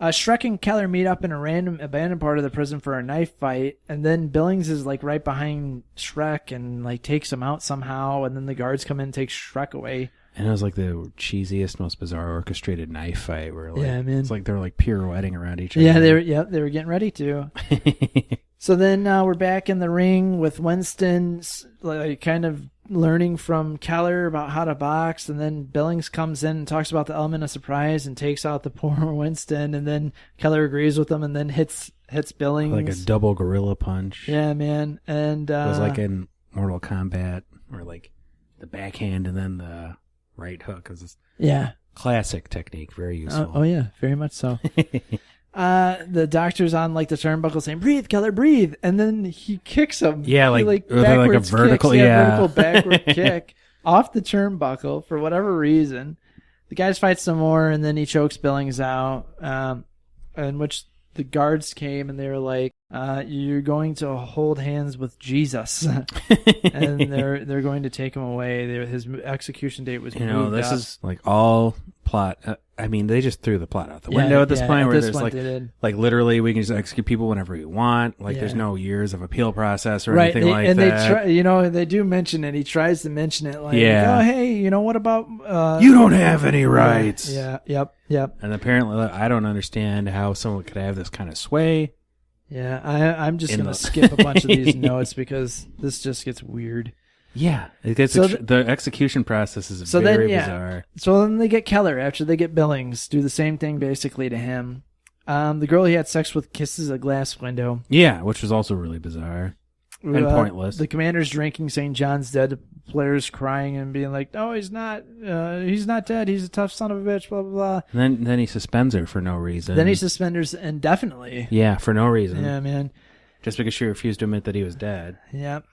Speaker 3: Shrek and Keller meet up in a random abandoned part of the prison for a knife fight, and then Billings is right behind Shrek and takes him out somehow, and then the guards come in and take Shrek away.
Speaker 4: And it was the cheesiest, most bizarre orchestrated knife fight where
Speaker 3: man.
Speaker 4: It's like they're pirouetting around each other.
Speaker 3: Yeah, they were getting ready to. So then we're back in the ring with Winston kind of learning from Keller about how to box, and then Billings comes in and talks about the element of surprise and takes out the poor Winston, and then Keller agrees with him and then hits Billings.
Speaker 4: Like a double gorilla punch.
Speaker 3: Yeah, man. And
Speaker 4: it was like in Mortal Kombat, where the backhand and then the right hook. Classic technique, very useful.
Speaker 3: Oh yeah, very much so. The doctor's on the turnbuckle saying, "Breathe, Keller, breathe," and then he kicks him.
Speaker 4: Yeah,
Speaker 3: he,
Speaker 4: a vertical,
Speaker 3: vertical backward kick off the turnbuckle for whatever reason. The guys fight some more, and then he chokes Billings out. In which the guards came and they were like, "You're going to hold hands with Jesus," and they're going to take him away. His execution date was moved
Speaker 4: this
Speaker 3: up.
Speaker 4: is all plot. They just threw the plot out the window at this point, where there's literally we can just execute people whenever we want. There's no years of appeal process or anything like
Speaker 3: and
Speaker 4: that.
Speaker 3: And they do mention it. He tries to mention it, oh hey, what about
Speaker 4: you don't have any rights.
Speaker 3: Yeah, yep.
Speaker 4: And apparently, I don't understand how someone could have this kind of sway.
Speaker 3: Yeah, I'm just gonna skip a bunch of these notes because this just gets weird.
Speaker 4: Yeah, it gets the execution process is very bizarre.
Speaker 3: So then they get Keller after they get Billings, do the same thing basically to him. The girl he had sex with kisses a glass window.
Speaker 4: Yeah, which was also really bizarre and pointless.
Speaker 3: The commander's drinking, saying John's dead. The player's crying and being like, "No, he's not. He's not dead. He's a tough son of a bitch." Blah blah blah.
Speaker 4: And then he suspends her for no reason.
Speaker 3: Then he suspends her indefinitely.
Speaker 4: Yeah, for no reason.
Speaker 3: Yeah, man.
Speaker 4: Just because she refused to admit that he was dead.
Speaker 3: Yeah.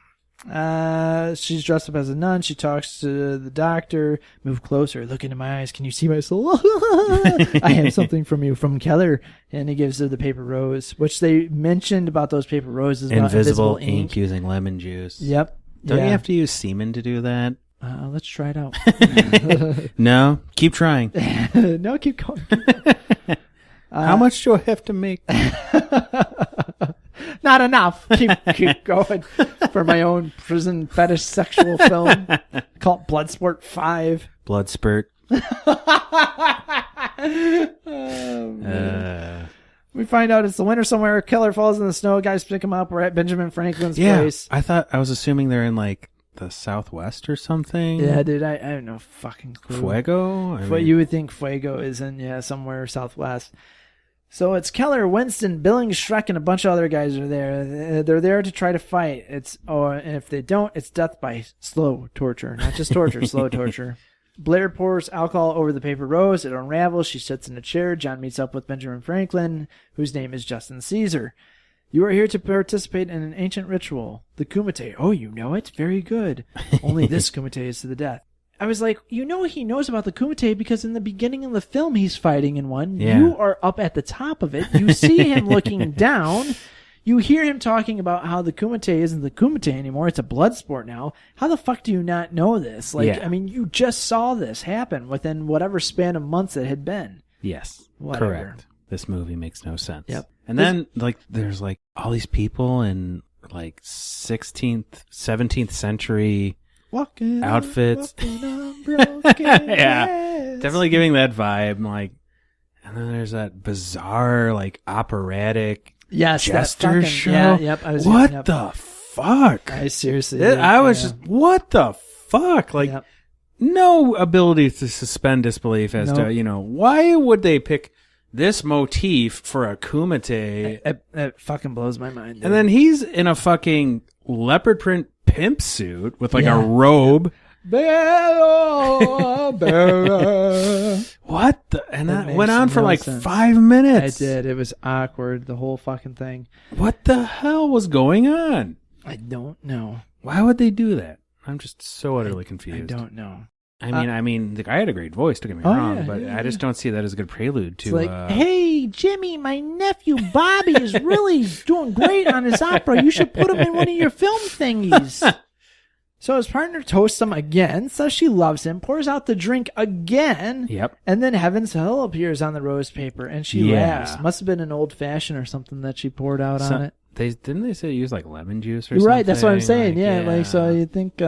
Speaker 3: She's dressed up as a nun. She talks to the doctor. Move closer. Look into my eyes. Can you see my soul? I have something from you, from Keller. And he gives her the paper rose, which they mentioned about those paper roses.
Speaker 4: Invisible ink using lemon juice.
Speaker 3: Yep.
Speaker 4: Don't you have to use semen to do that?
Speaker 3: Let's try it out.
Speaker 4: No, keep trying.
Speaker 3: No, keep going.
Speaker 4: How much do I have to make?
Speaker 3: Not enough. Keep going for my own prison fetish sexual film called Bloodsport 5.
Speaker 4: Bloodsport.
Speaker 3: We find out it's the winter somewhere. Keller falls in the snow. Guys pick him up. We're at Benjamin Franklin's place.
Speaker 4: I was assuming they're in the Southwest or something.
Speaker 3: Yeah, dude, I have no fucking clue.
Speaker 4: Fuego?
Speaker 3: You would think Fuego is in somewhere Southwest. So it's Keller, Winston, Billings, Shrek, and a bunch of other guys are there. They're there to try to fight. And if they don't, it's death by slow torture. Not just torture, slow torture. Blair pours alcohol over the paper rose. It unravels. She sits in a chair. John meets up with Benjamin Franklin, whose name is Justin Caesar. You are here to participate in an ancient ritual, the Kumite. Oh, you know it? Very good. Only this Kumite is to the death. I was like, he knows about the Kumite because in the beginning of the film he's fighting in one.
Speaker 4: Yeah.
Speaker 3: You are up at the top of it. You see him looking down. You hear him talking about how the Kumite isn't the Kumite anymore. It's a Bloodsport now. How the fuck do you not know this? I mean, you just saw this happen within whatever span of months it had been.
Speaker 4: Yes,
Speaker 3: Whatever.
Speaker 4: correct. This movie makes no sense.
Speaker 3: Yep.
Speaker 4: And then, there's, all these people in, 16th, 17th century outfits. Yeah, definitely giving that vibe. And then there's that bizarre, operatic jester show.
Speaker 3: Yeah, yep.
Speaker 4: What the fuck?
Speaker 3: I seriously.
Speaker 4: I was just, what the fuck? No ability to suspend disbelief as to, why would they pick this motif for a Kumite?
Speaker 3: It fucking blows my mind. Dude.
Speaker 4: And then he's in a fucking leopard print pimp suit with a robe.
Speaker 3: Bella, Bella.
Speaker 4: What the? And that went on for
Speaker 3: sense.
Speaker 4: 5 minutes.
Speaker 3: It did. It was awkward, the whole fucking thing.
Speaker 4: What the hell was going on?
Speaker 3: I don't know.
Speaker 4: Why would they do that? I'm just so utterly confused.
Speaker 3: I don't know.
Speaker 4: I mean, the guy had a great voice, don't get me wrong, but I just don't see that as a good prelude to...
Speaker 3: It's hey, Jimmy, my nephew Bobby is really doing great on his opera. You should put him in one of your film thingies. So his partner toasts him again, says she loves him, pours out the drink again.
Speaker 4: Yep.
Speaker 3: And then Heaven's Hell appears on the rose paper, and she laughs. Must have been an old fashioned or something that she poured out on it.
Speaker 4: Didn't they say use lemon juice or something?
Speaker 3: Right, that's what I'm saying. So you think...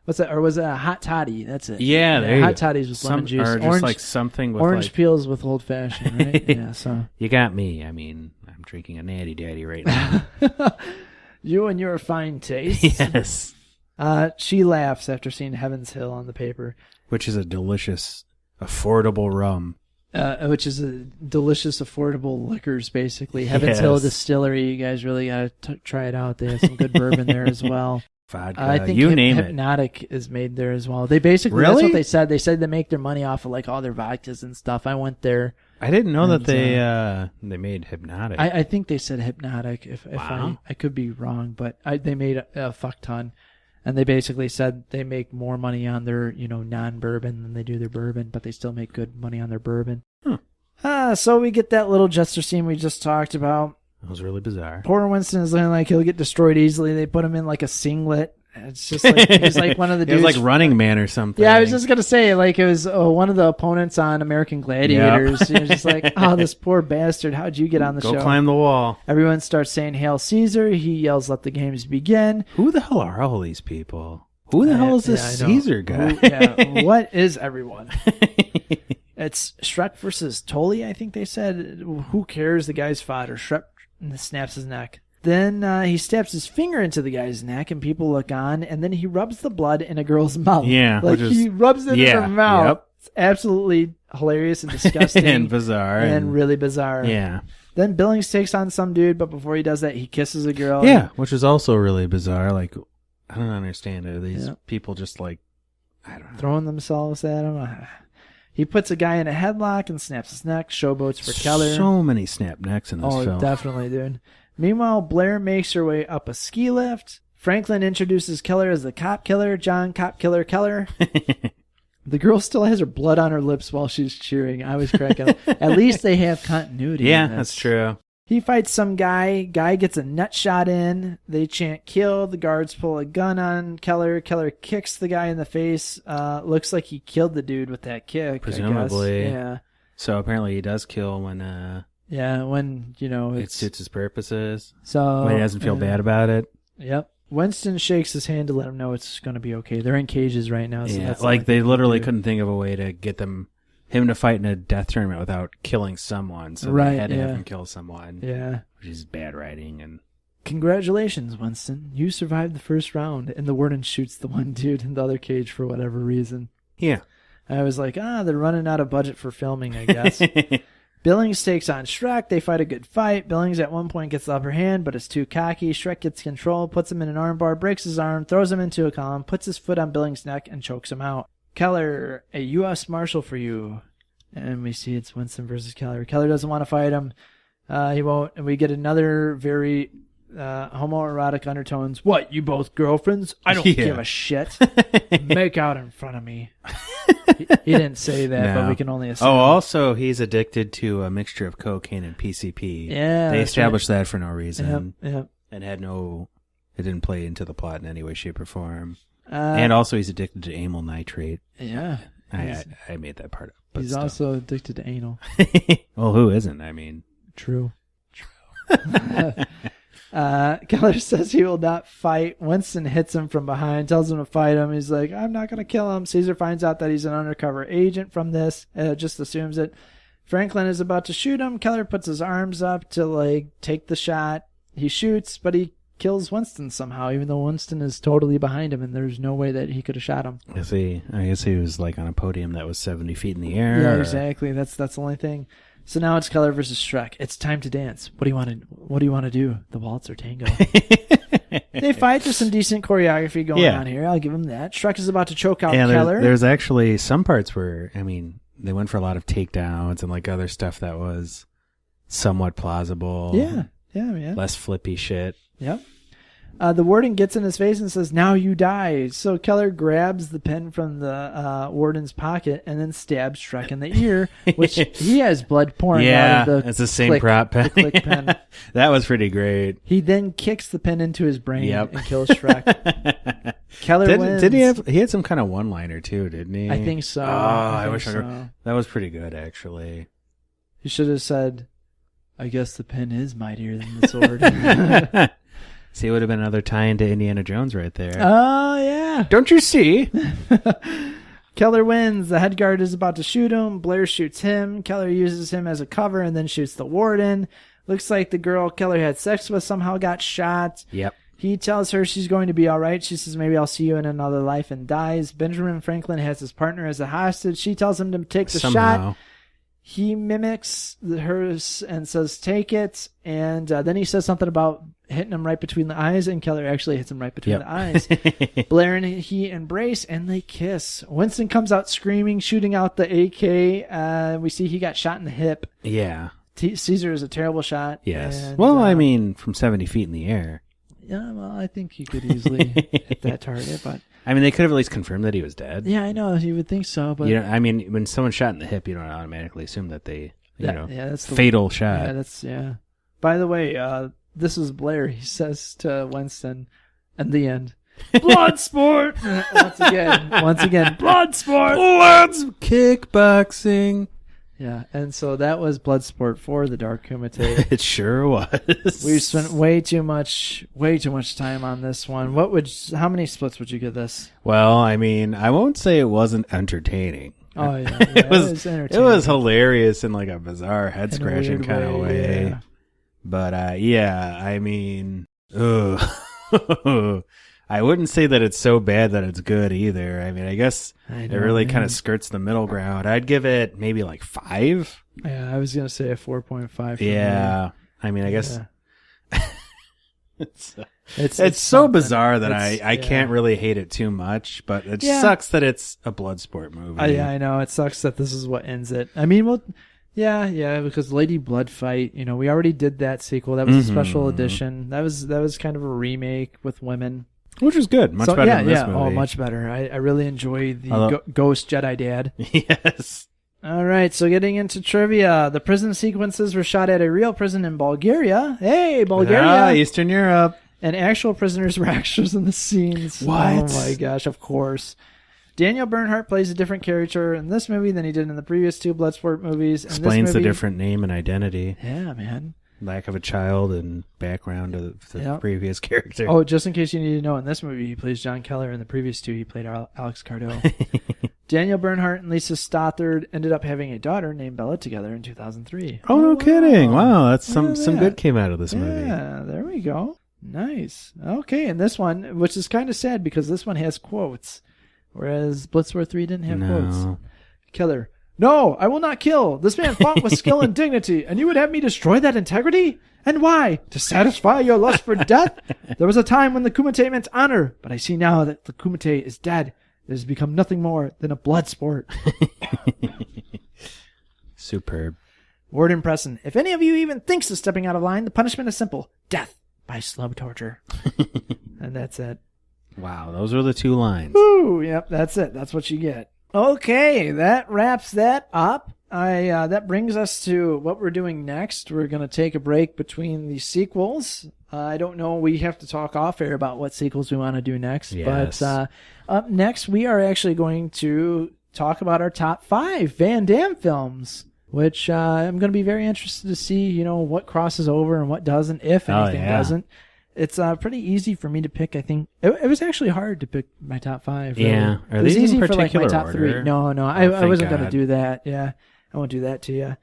Speaker 3: what's that? Or was it a hot toddy? That's it.
Speaker 4: Yeah, there you
Speaker 3: hot
Speaker 4: go.
Speaker 3: toddies with lemon juice.
Speaker 4: Or just something with
Speaker 3: orange peels with old fashioned, right? Yeah, so.
Speaker 4: You got me. I mean, I'm drinking a Natty Daddy right now.
Speaker 3: You and your fine taste.
Speaker 4: Yes.
Speaker 3: She laughs after seeing Heaven's Hill on the paper.
Speaker 4: Which is a delicious, affordable rum.
Speaker 3: Which is a delicious, affordable liquors, basically. Heaven's Hill Distillery. You guys really got to try it out. They have some good bourbon there as well.
Speaker 4: Vodka,
Speaker 3: I think
Speaker 4: name
Speaker 3: Hypnotic is made there as well. They basically,
Speaker 4: really?
Speaker 3: That's what they said. They said they make their money off of all their vodkas and stuff. I went there.
Speaker 4: I didn't know that they made Hypnotic.
Speaker 3: I think they said Hypnotic. If
Speaker 4: wow.
Speaker 3: I could be wrong, but they made a fuck ton, and they basically said they make more money on their non-bourbon than they do their bourbon, but they still make good money on their bourbon. So we get that little jester scene we just talked about.
Speaker 4: That was really bizarre.
Speaker 3: Poor Winston is looking like he'll get destroyed easily. They put him in a singlet. It's just he's one of the dudes.
Speaker 4: He was Running Man or something.
Speaker 3: Yeah, I was just gonna say it was one of the opponents on American Gladiators. Yep. He was just oh, this poor bastard. How'd you get on the show?
Speaker 4: Go climb the wall.
Speaker 3: Everyone starts saying Hail Caesar. He yells, "Let the games begin."
Speaker 4: Who the hell are all these people? Who the hell is this Caesar guy?
Speaker 3: What is everyone? It's Shrek versus Tully, I think they said. Who cares? The guy's fodder. Shrek snaps his neck. Then he stabs his finger into the guy's neck, and people look on, and then he rubs the blood in a girl's mouth.
Speaker 4: Yeah.
Speaker 3: He rubs it in her mouth.
Speaker 4: Yep.
Speaker 3: It's absolutely hilarious and disgusting.
Speaker 4: And bizarre.
Speaker 3: And really bizarre.
Speaker 4: Yeah.
Speaker 3: Then Billings takes on some dude, but before he does that, he kisses a girl.
Speaker 4: Yeah, which is also really bizarre. I don't understand. Are these people just I don't know.
Speaker 3: Throwing themselves at him? He puts a guy in a headlock and snaps his neck. Showboats for Keller.
Speaker 4: So many snap necks in this film.
Speaker 3: Oh, definitely, dude. Meanwhile, Blair makes her way up a ski lift. Franklin introduces Keller as the cop killer, John Cop Killer Keller. The girl still has her blood on her lips while she's cheering. I was cracking up. At least they have continuity.
Speaker 4: Yeah, that's true.
Speaker 3: He fights some guy. Guy gets a nut shot in. They chant kill. The guards pull a gun on Keller. Keller kicks the guy in the face. Looks like he killed the dude with that kick.
Speaker 4: Presumably.
Speaker 3: Yeah.
Speaker 4: So apparently he does kill when...
Speaker 3: Yeah, when,
Speaker 4: it suits his purposes.
Speaker 3: So
Speaker 4: when he doesn't feel bad about it.
Speaker 3: Yep. Winston shakes his hand to let him know it's going to be okay. They're in cages right now. So
Speaker 4: yeah, they literally couldn't think of a way to get him to fight in a death tournament without killing someone. So they had to have him kill someone.
Speaker 3: Yeah.
Speaker 4: Which is bad writing. And
Speaker 3: congratulations, Winston. You survived the first round. And the warden shoots the one dude in the other cage for whatever reason.
Speaker 4: Yeah.
Speaker 3: I was like, they're running out of budget for filming, I guess. Billings takes on Shrek. They fight a good fight. Billings at one point gets the upper hand, but is too cocky. Shrek gets control, puts him in an armbar, breaks his arm, throws him into a column, puts his foot on Billings' neck, and chokes him out. Keller, a U.S. Marshal for you. And we see it's Winston versus Keller. Keller doesn't want to fight him. He won't. And we get another very homoerotic undertones. What, you both girlfriends? I don't give a shit. Make out in front of me. He didn't say that, but we can only assume.
Speaker 4: Oh, also, he's addicted to a mixture of cocaine and PCP.
Speaker 3: Yeah,
Speaker 4: they established that for no reason.
Speaker 3: Yep.
Speaker 4: And it didn't play into the plot in any way, shape, or form. And also, he's addicted to amyl nitrate.
Speaker 3: Yeah.
Speaker 4: I made that part up. But
Speaker 3: he's also addicted to anal.
Speaker 4: Well, who isn't? I mean...
Speaker 3: True. Keller says he will not fight. Winston hits him from behind, tells him to fight him. He's like, I'm not going to kill him. Caesar finds out that he's an undercover agent from this. Just assumes it. Franklin is about to shoot him. Keller puts his arms up to take the shot. He shoots, but he kills Winston somehow, even though Winston is totally behind him and there's no way that he could have shot him.
Speaker 4: I guess he was on a podium that was 70 feet in the air.
Speaker 3: Yeah, exactly. That's the only thing. So now it's Keller versus Shrek. It's time to dance. What do you want to do? The waltz or tango? They fight. There's some decent choreography going on here. I'll give him that. Shrek is about to choke out Keller.
Speaker 4: There's actually some parts where, they went for a lot of takedowns and other stuff that was somewhat plausible.
Speaker 3: Yeah, man.
Speaker 4: Less flippy shit.
Speaker 3: Yep. The warden gets in his face and says, now you die. So Keller grabs the pen from the warden's pocket and then stabs Shrek in the ear, which he has blood pouring out of the
Speaker 4: it's the same prop pen.
Speaker 3: The click pen.
Speaker 4: That was pretty great.
Speaker 3: He then kicks the pen into his brain and kills Shrek. Keller wins.
Speaker 4: Did he had some kind of one-liner too, didn't he?
Speaker 3: I think so.
Speaker 4: Oh, I wish I could. That was pretty good, actually.
Speaker 3: He should have said, I guess the pen is mightier than the sword.
Speaker 4: See, it would have been another tie into Indiana Jones right there.
Speaker 3: Oh, yeah.
Speaker 4: Don't you see?
Speaker 3: Keller wins. The head guard is about to shoot him. Blair shoots him. Keller uses him as a cover and then shoots the warden. Looks like the girl Keller had sex with somehow got shot.
Speaker 4: Yep.
Speaker 3: He tells her she's going to be all right. She says, maybe I'll see you in another life, and dies. Benjamin Franklin has his partner as a hostage. She tells him to take the shot. He mimics hers and says, take it. And then he says something about hitting him right between the eyes, and Keller actually hits him right between the eyes. Blair and he embrace, and they kiss. Winston comes out screaming, shooting out the AK. We see he got shot in the hip.
Speaker 4: Yeah.
Speaker 3: Caesar is a terrible shot.
Speaker 4: Yes.
Speaker 3: And,
Speaker 4: from 70 feet in the air.
Speaker 3: Yeah, well, I think he could easily hit that target, but...
Speaker 4: they could have at least confirmed that he was dead.
Speaker 3: Yeah, I know. You would think so, but...
Speaker 4: when someone's shot in the hip, you don't automatically assume that they,
Speaker 3: that's the
Speaker 4: fatal shot.
Speaker 3: Yeah, By the way, this is Blair. He says to Winston, and the end, Bloodsport! Once again, Bloodsport!
Speaker 4: Blood's kickboxing.
Speaker 3: Yeah, and so that was Bloodsport for the Dark Kumite.
Speaker 4: It sure was.
Speaker 3: We spent way too much time on this one. How many splits would you give this?
Speaker 4: Well, I won't say it wasn't entertaining.
Speaker 3: Oh yeah,
Speaker 4: it was
Speaker 3: entertaining.
Speaker 4: It was hilarious in a bizarre head scratching kind of way.
Speaker 3: Yeah.
Speaker 4: But I wouldn't say that it's so bad that it's good either. I guess it really kind of skirts the middle ground. I'd give it maybe 5.
Speaker 3: Yeah, I was going to say a 4.5.
Speaker 4: Yeah. I guess it's so bizarre that I can't really hate it too much, but it sucks that it's a Bloodsport movie.
Speaker 3: I know. It sucks that this is what ends it. Because Lady Blood Fight, we already did that sequel. That was a special edition. That was kind of a remake with women.
Speaker 4: Which was good. Much better than this movie.
Speaker 3: Oh, much better. I really enjoy the Ghost Jedi Dad.
Speaker 4: Yes.
Speaker 3: All right, so getting into trivia. The prison sequences were shot at a real prison in Bulgaria. Hey, Bulgaria.
Speaker 4: Eastern Europe.
Speaker 3: And actual prisoners were extras in the scenes.
Speaker 4: What?
Speaker 3: Oh, my gosh, of course. Daniel Bernhardt plays a different character in this movie than he did in the previous 2 Bloodsport movies.
Speaker 4: Explains the different name and identity.
Speaker 3: Yeah, man.
Speaker 4: Lack of a child and background of the previous character.
Speaker 3: Oh, just in case you need to know, in this movie he plays John Keller. In the previous 2, he played Alex Cardo. Daniel Bernhardt and Lisa Stothard ended up having a daughter named Bella together in 2003.
Speaker 4: Oh, no kidding. Wow, that's some good came out of this movie.
Speaker 3: Yeah, there we go. Nice. Okay, and this one, which is kind of sad because this one has quotes, whereas Bloodsport 3 didn't have quotes. Keller. No, I will not kill. This man fought with skill and dignity, and you would have me destroy that integrity? And why? To satisfy your lust for death? There was a time when the Kumite meant honor, but I see now that the Kumite is dead. It has become nothing more than a blood sport.
Speaker 4: Superb.
Speaker 3: Warden Preston. If any of you even thinks of stepping out of line, the punishment is simple. Death by slow torture. And that's it.
Speaker 4: Wow, those are the 2 lines.
Speaker 3: Ooh, yep, that's it. That's what you get. Okay, that wraps that up. That brings us to what we're doing next. We're going to take a break between the sequels. I don't know. We have to talk off air about what sequels we want to do next.
Speaker 4: Yes.
Speaker 3: But up next, we are actually going to talk about our top 5 Van Damme films, which I'm going to be very interested to see, what crosses over and what doesn't, if anything doesn't. It's pretty easy for me to pick. I think it was actually hard to pick my top 5.
Speaker 4: Yeah,
Speaker 3: it was easy for like my top 3. No, I wasn't going to do that. Yeah, I won't do that to you.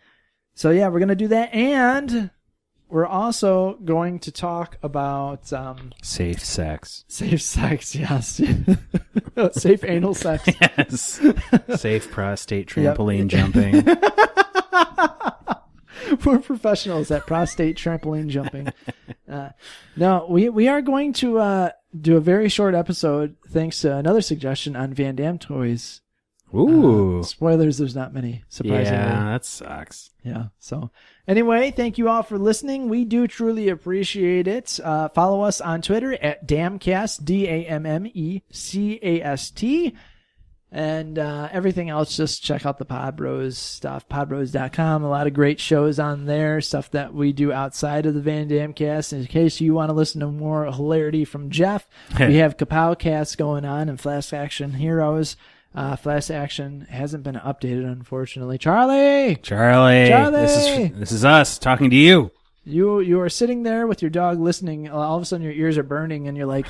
Speaker 3: So yeah, we're going to do that, and we're also going to talk about
Speaker 4: safe sex.
Speaker 3: Safe sex, yes. Safe anal sex.
Speaker 4: Yes. Safe prostate trampoline jumping.
Speaker 3: We're professionals at prostate trampoline jumping. No, we are going to do a very short episode thanks to another suggestion on Van Damme toys.
Speaker 4: Ooh.
Speaker 3: Spoilers, there's not many, surprisingly.
Speaker 4: Yeah, that sucks.
Speaker 3: Yeah, so anyway, thank you all for listening. We do truly appreciate it. Follow us on Twitter at Dammecast, DAMMECAST. And everything else, just check out the Podbros stuff, podbros.com. A lot of great shows on there, stuff that we do outside of the Van Damme cast. In case you want to listen to more hilarity from Jeff, we have Kapow Cast going on and Flash Action Heroes. Flash Action hasn't been updated, unfortunately. Charlie!
Speaker 4: This is us talking to you.
Speaker 3: You are sitting there with your dog listening. All of a sudden, your ears are burning, and you're like,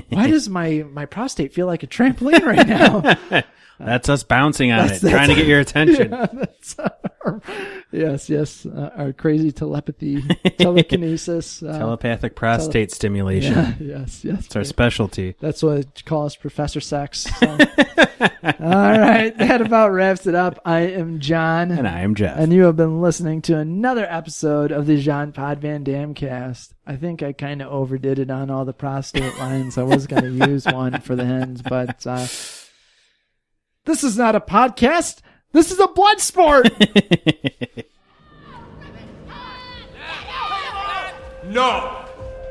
Speaker 3: "Why does my prostate feel like a trampoline right now?"
Speaker 4: That's us bouncing on it, trying to get your attention.
Speaker 3: Yeah, yes. Our crazy telekinesis.
Speaker 4: Telepathic prostate stimulation.
Speaker 3: Yes.
Speaker 4: It's our specialty.
Speaker 3: That's what they call us, Professor Sex. So. All right, that about wraps it up. I am John.
Speaker 4: And I am Jeff.
Speaker 3: And you have been listening to another episode of the Jean Pod Van Damme cast. I think I kind of overdid it on all the prostate lines. I was going to use one for the hens, but this is not a podcast. This is a Bloodsport.
Speaker 5: No,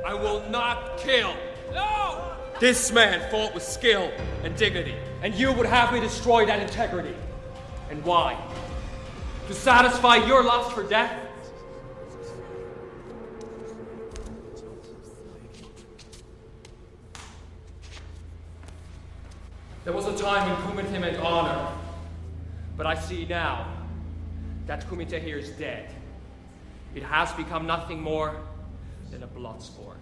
Speaker 5: I will not kill. No! This man fought with skill and dignity, and you would have me destroy that integrity. And why? To satisfy your lust for death? There was a time when Kumite meant honor, but I see now that Kumite here is dead. It has become nothing more than a blood sport.